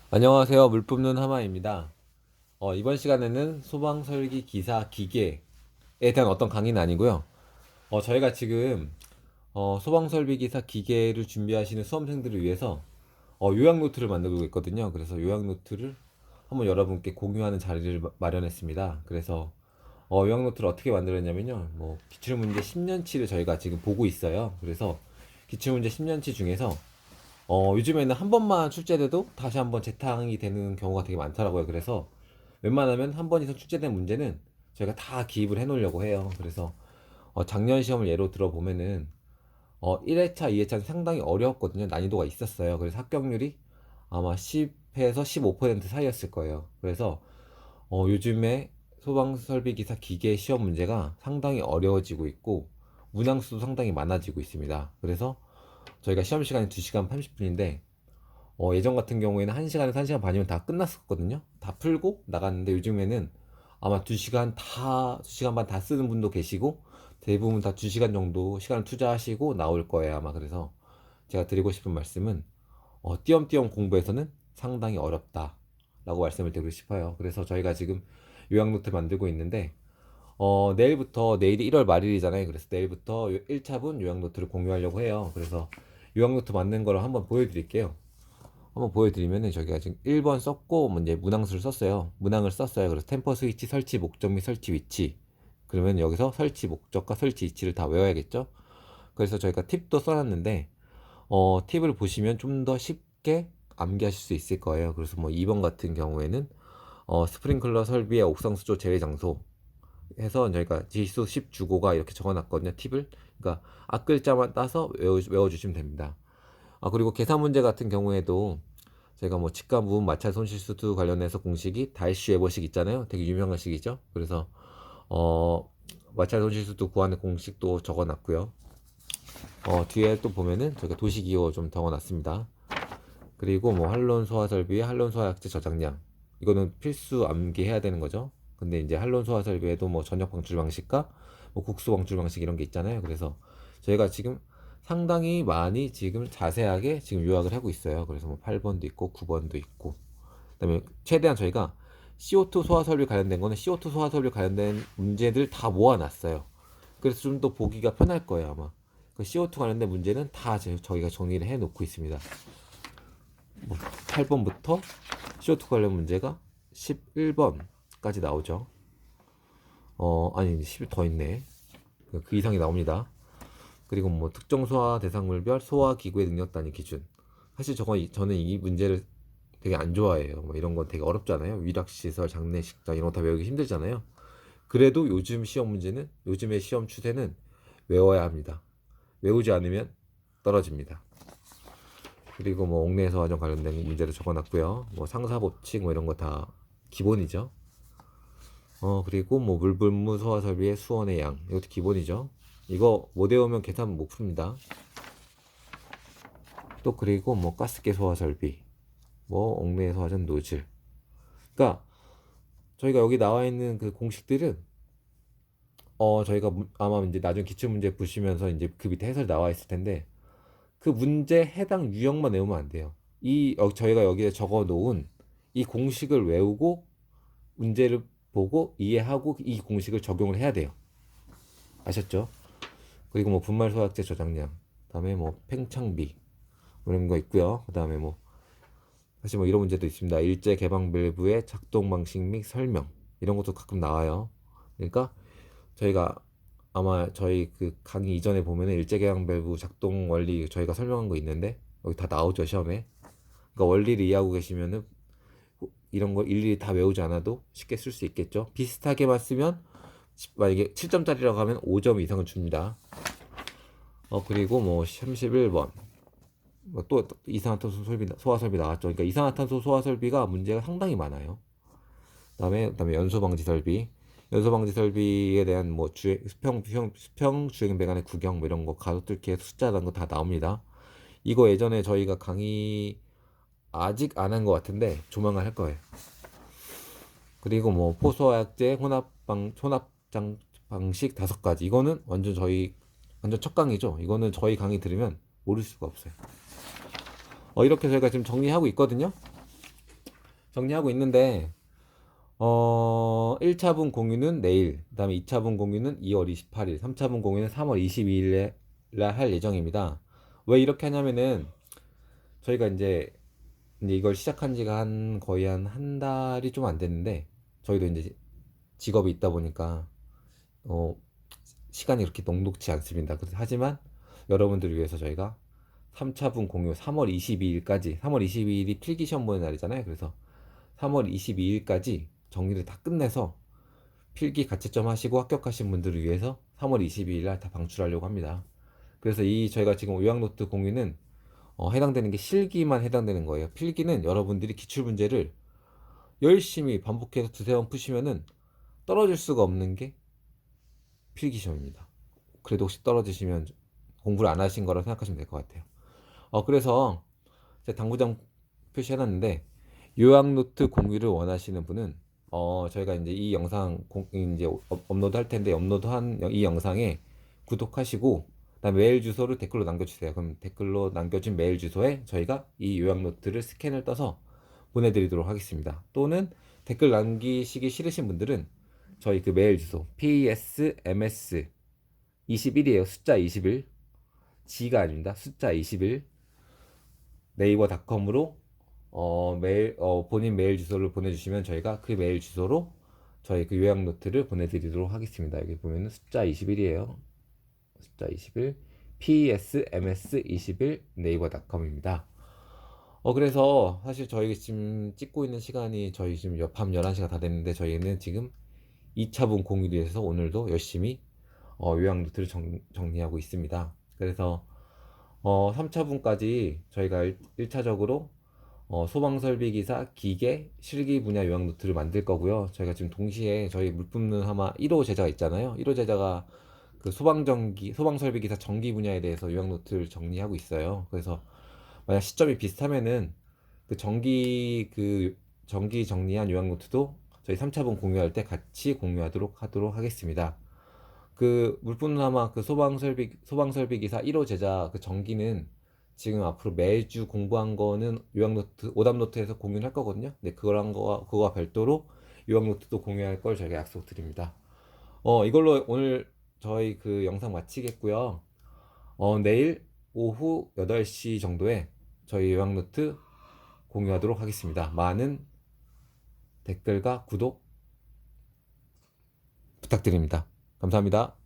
안녕하세요. 물 뿜는 하마입니다. 이번 시간에는 소방 설비 기사 기계에 대한 어떤 강의는 아니고요. 저희가 지금 소방 설비 기사 기계를 준비하시는 수험생들을 위해서 요약 노트를 만들고 있거든요. 그래서 요약 노트를 한번 여러분께 공유하는 자리를 마련했습니다. 그래서 요약 노트를 어떻게 만들었냐면요. 뭐 기출문제 10년치를 저희가 지금 보고 있어요. 그래서 기출문제 10년치 중에서 요즘에는 한 번만 출제돼도 다시 한번 재탕이 되는 경우가 되게 많더라고요. 그래서 웬만하면 한 번 이상 출제된 문제는 저희가 다 기입을 해 놓으려고 해요. 그래서 작년 시험을 예로 들어보면은 1회차, 2회차는 상당히 어려웠거든요. 난이도가 있었어요. 그래서 합격률이 아마 10에서 15% 사이였을 거예요. 그래서 요즘에 소방설비기사 기계 시험 문제가 상당히 어려워지고 있고 문항수도 상당히 많아지고 있습니다. 그래서 저희가 시험 시간이 2시간 30분인데 예전 같은 경우에는 1시간에서 1시간 반이면 다 끝났었거든요. 다 풀고 나갔는데 요즘에는 아마 2시간 반 다 쓰는 분도 계시고 대부분 다 2시간 정도 시간을 투자하시고 나올 거예요. 아마 그래서 제가 드리고 싶은 말씀은 띄엄띄엄 공부해서는 상당히 어렵다라고 말씀을 드리고 싶어요. 그래서 저희가 지금 요약 노트 만들고 있는데 내일이 1월 말일이잖아요. 그래서 내일부터 1차분 요약 노트를 공유하려고 해요. 그래서 요약 노트 만든 거를 한번 보여드릴게요. 한번 보여드리면은 저희가 지금 1번 썼고 이제 문항수를 썼어요. 문항을 썼어요. 그래서 템퍼 스위치 설치 목적 및 설치 위치. 그러면 여기서 설치 목적과 설치 위치를 다 외워야겠죠? 그래서 저희가 팁도 써놨는데 팁을 보시면 좀 더 쉽게 암기하실 수 있을 거예요. 그래서 뭐 2번 같은 경우에는 스프링클러 설비의 옥상 수조 제외 장소 해서 저희가 지수 10 주고가 이렇게 적어놨거든요. 팁을. 그러니까 앞글자만 따서 외워주시면 됩니다. 그리고 계산 문제 같은 경우에도 제가 뭐 직감 부분 마찰 손실수도 관련해서 공식이 달시 웨버식 있잖아요. 되게 유명한 식이죠. 그래서 어 마찰 손실수도 구하는 공식도 적어놨고요. 뒤에 또 보면은 저희가 도시기호 좀 적어놨습니다. 그리고 뭐 한론 소화 설비의 한론 소화 약제 저장량 이거는 필수 암기해야 되는 거죠. 근데 이제 한론 소화 설비에도 뭐 전력 방출 방식과 뭐 국수 방출 방식 이런 게 있잖아요. 그래서 저희가 지금 상당히 많이 지금 자세하게 지금 요약을 하고 있어요. 그래서 뭐 8번도 있고 9번도 있고 그다음에 최대한 저희가 CO2 소화 설비 관련된 거는 CO2 소화 설비 관련된 문제들 다 모아놨어요. 그래서 좀 더 보기가 편할 거예요 아마. 그 CO2 관련된 문제는 다 저희가 정리를 해 놓고 있습니다. 뭐 8번부터 CO2 관련 문제가 11번까지 나오죠. 아니 10이 더 있네. 그 이상이 나옵니다. 그리고 뭐 특정 소화 대상물별 소화 기구의 능력 단위 기준. 사실 저는 이 문제를 되게 안 좋아해요. 뭐 이런 건 되게 어렵잖아요. 위락시설, 장례식장 이런 거 다 외우기 힘들잖아요. 그래도 요즘의 시험 추세는 외워야 합니다. 외우지 않으면 떨어집니다. 그리고 뭐 옥내에서 화정 관련된 문제도 적어놨고요. 뭐 상사법칙 뭐 이런 거 다 기본이죠. 그리고 뭐 물분무 소화 설비의 수원의 양 이것도 기본이죠. 이거 못 외우면 계산 못 풉니다. 또 그리고 뭐 가스계 소화 설비, 뭐 옥내에서 화전 노즐. 그러니까 저희가 여기 나와 있는 그 공식들은 저희가 아마 이제 나중 기출 문제 보시면서 이제 그 밑에 해설 나와 있을 텐데 그 문제 해당 유형만 외우면 안 돼요. 저희가 여기에 적어 놓은 이 공식을 외우고 문제를 보고 이해하고 이 공식을 적용을 해야 돼요. 아셨죠? 그리고 뭐 분말 소화제 저장량, 그다음에 뭐 팽창비 뭐 이런 거 있고요. 그다음에 뭐 사실 뭐 이런 문제도 있습니다. 일제 개방 밸브의 작동 방식 및 설명 이런 것도 가끔 나와요. 그러니까 저희가 아마 저희 그 강의 이전에 보면은 일제 개방 밸브 작동 원리 저희가 설명한 거 있는데 여기 다 나오죠 시험에. 그러니까 원리를 이해하고 계시면은 이런 걸 일일이 다 외우지 않아도 쉽게 쓸 수 있겠죠. 비슷하게만 쓰면 만약에 7점짜리라고 하면 5점 이상은 줍니다. 그리고 뭐 31번 또 이산화탄소 소화 설비 나왔죠. 그러니까 이산화탄소 소화 설비가 문제가 상당히 많아요. 그다음에 연소 방지 설비, 연소 방지 설비에 대한 뭐 수평 주행 배관의 구경 뭐 이런 거 가로뚫기의 숫자라는 거 다 나옵니다. 이거 예전에 저희가 강의 아직 안 한 것 같은데 조만간 할 거예요. 그리고 뭐 포소화약제 혼합장 방식 5가지. 이거는 완전 첫 강의죠. 이거는 저희 강의 들으면 모를 수가 없어요. 이렇게 저희가 지금 정리하고 있거든요. 정리하고 있는데 1차분 공유는 내일, 그 다음에 2차분 공유는 2월 28일, 3차분 공유는 3월 22일에 할 예정입니다. 왜 이렇게 하냐면은 저희가 이제 이걸 시작한 지가 거의 한 달이 좀 안 됐는데 저희도 이제 직업이 있다 보니까 어, 시간이 그렇게 녹록지 않습니다. 하지만 여러분들을 위해서 저희가 3차분 공유 3월 22일까지, 3월 22일이 필기 시험 보는 날이잖아요. 그래서 3월 22일까지 정리를 다 끝내서 필기 가채점 하시고 합격하신 분들을 위해서 3월 22일 날 다 방출하려고 합니다. 그래서 저희가 지금 요약노트 공유는 해당되는 게 실기만 해당되는 거예요. 필기는 여러분들이 기출문제를 열심히 반복해서 두세 번 푸시면은 떨어질 수가 없는 게 필기 시험입니다. 그래도 혹시 떨어지시면 공부를 안 하신 거라 생각하시면 될 것 같아요. 그래서 제가 당구장 표시해놨는데 요약노트 공유를 원하시는 분은 저희가 이제 이 영상 이제 업로드 할 텐데 업로드한 이 영상에 구독하시고 그다음 메일 주소를 댓글로 남겨주세요. 그럼 댓글로 남겨준 메일 주소에 저희가 이 요약노트를 스캔을 떠서 보내드리도록 하겠습니다. 또는 댓글 남기시기 싫으신 분들은 저희 그 메일 주소 psms 21이에요. 숫자 21 G가 아닙니다. 숫자 21 네이버닷컴으로 본인 메일 주소를 보내주시면 저희가 그 메일 주소로 저희 그 요약 노트를 보내드리도록 하겠습니다. 여기 보면은 숫자 21이에요. 숫자 21 psms21 네이버닷컴입니다. 그래서 사실 저희 지금 찍고 있는 시간이 저희 지금 밤 11시가 다 됐는데 저희는 지금 2차분 공유를 해서 오늘도 열심히 요약 노트를 정리하고 있습니다. 그래서 3차분까지 저희가 1차적으로 소방설비기사 기계 실기 분야 요약 노트를 만들 거고요. 저희가 지금 동시에 저희 물품는 하마 1호 제자가 있잖아요. 1호 제자가 그 소방설비기사 전기 분야에 대해서 요약 노트를 정리하고 있어요. 그래서 만약 시점이 비슷하면은 그 전기 정리한 요약 노트도 저희 3차분 공유할 때 같이 공유하도록 하겠습니다. 그 물품남아 그 소방설비 기사 1호 제자 그 전기는 지금 앞으로 매주 공부한 거는 요약노트 오답노트에서 공유를 할 거거든요. 근데 그거와 별도로 요약노트도 공유할 걸 저희가 약속드립니다. 이걸로 오늘 저희 그 영상 마치겠고요. 내일 오후 8시 정도에 저희 요약노트 공유하도록 하겠습니다. 많은 댓글과 구독 부탁드립니다. 감사합니다.